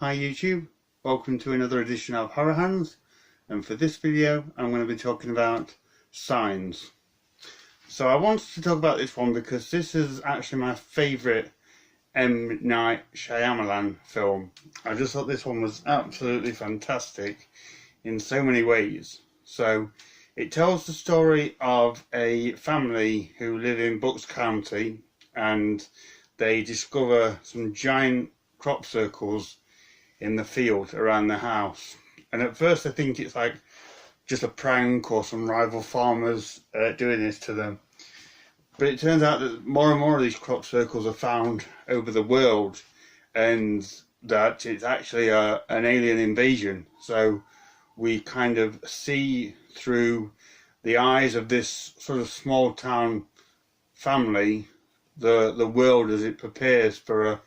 Hi YouTube, welcome to another edition of HorrorHands, and for this video I'm going to be talking about Signs. So I wanted to talk about this one because this is actually my favourite M. Night Shyamalan film. I just thought this one was absolutely fantastic in so many ways. So it tells the story of a family who live in Bucks County, and they discover some giant crop circles in the field around the house. And at first I think it's like just a prank or some rival farmers doing this to them. But it turns out that more and more of these crop circles are found over the world, and that it's actually an alien invasion. So we kind of see through the eyes of this sort of small town family the world as it prepares for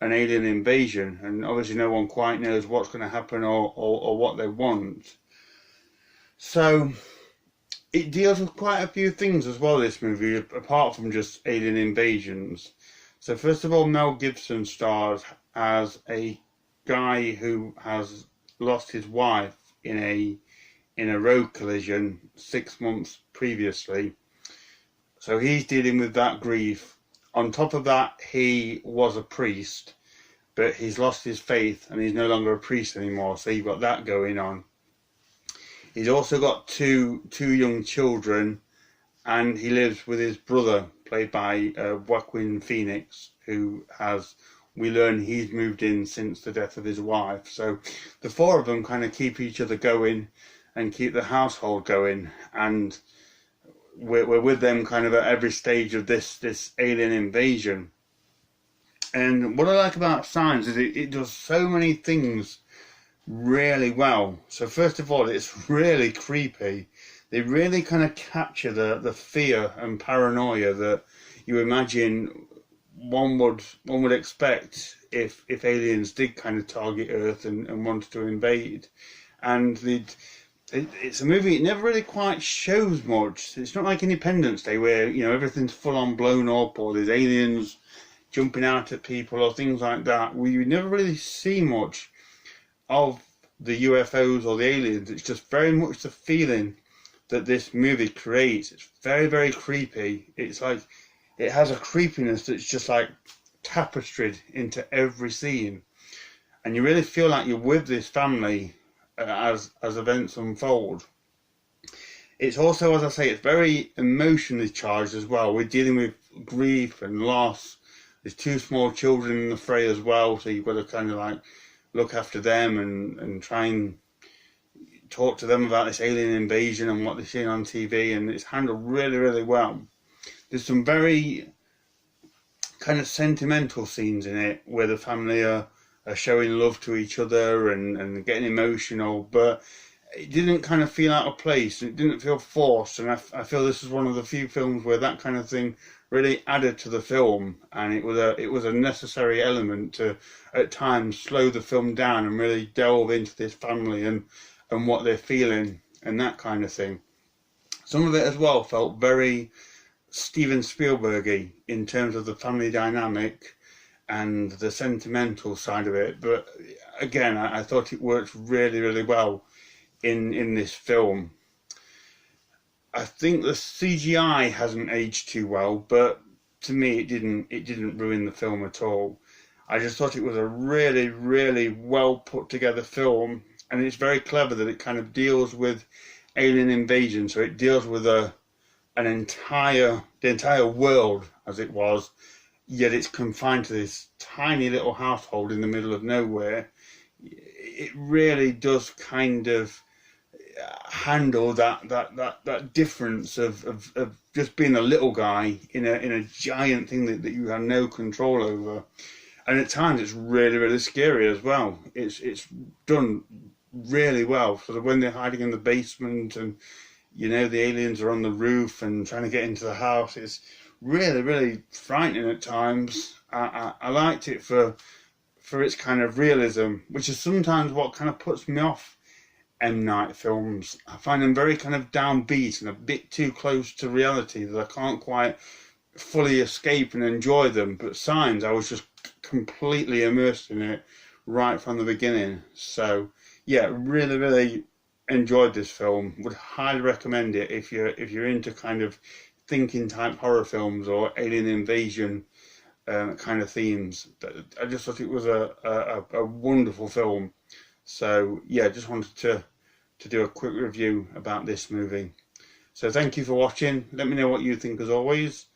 an alien invasion, and obviously no one quite knows what's going to happen or what they want. So it deals with quite a few things as well, this movie, apart from just alien invasions. So first of all, Mel Gibson stars as a guy who has lost his wife in a road collision 6 months previously. So he's dealing with that grief. On top of that, he was a priest, but he's lost his faith and he's no longer a priest anymore, so you've got that going on. He's also got two young children, and he lives with his brother, played by Joaquin Phoenix, who we learn he's moved in since the death of his wife. So the four of them kind of keep each other going and keep the household going, and we're with them kind of at every stage of this alien invasion. And what I like about Signs is it does so many things really well. So first of all, it's really creepy. They really kind of capture the fear and paranoia that you imagine one would expect if aliens did kind of target Earth and wanted to invade. And it's a movie, it never really quite shows much. It's not like Independence Day where, you know, everything's full on blown up or there's aliens jumping out at people or things like that. We never really see much of the UFOs or the aliens. It's just very much the feeling that this movie creates. It's very, very creepy. It's like it has a creepiness that's just like tapestried into every scene, and you really feel like you're with this family as events unfold. It's also, as I say, it's very emotionally charged as well. We're dealing with grief and loss. There's two small children in the fray as well, so you've got to kind of like look after them and try and talk to them about this alien invasion and what they're seeing on TV, and it's handled really, really well. There's some very kind of sentimental scenes in it where the family are showing love to each other and getting emotional, but it didn't kind of feel out of place. It didn't feel forced, and I feel this is one of the few films where that kind of thing really added to the film, and it was a necessary element to at times slow the film down and really delve into this family and what they're feeling and that kind of thing. Some of it as well felt very Steven Spielberg-y in terms of the family dynamic and the sentimental side of it, but again, I thought it worked really, really well in this film. I think the CGI hasn't aged too well, but to me it didn't ruin the film at all. I just thought it was a really, really well put together film, and it's very clever that it kind of deals with alien invasion. So it deals with the entire world as it was, yet it's confined to this tiny little household in the middle of nowhere. It really does kind of handle that difference of just being a little guy in a giant thing that you have no control over. And at times it's really, really scary as well. It's done really well. Sort of when they're hiding in the basement and, you know, the aliens are on the roof and trying to get into the house, it's really, really frightening at times. I liked it for its kind of realism, which is sometimes what kind of puts me off M. Night films. I find them very kind of downbeat and a bit too close to reality that I can't quite fully escape and enjoy them. But Signs, I was just completely immersed in it, right from the beginning. So yeah, really enjoyed this film. Would highly recommend it if you're into kind of thinking type horror films or alien invasion kind of themes. I just thought it was a wonderful film. So yeah, just wanted to do a quick review about this movie. So thank you for watching. Let me know what you think as always,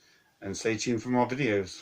and stay tuned for more videos.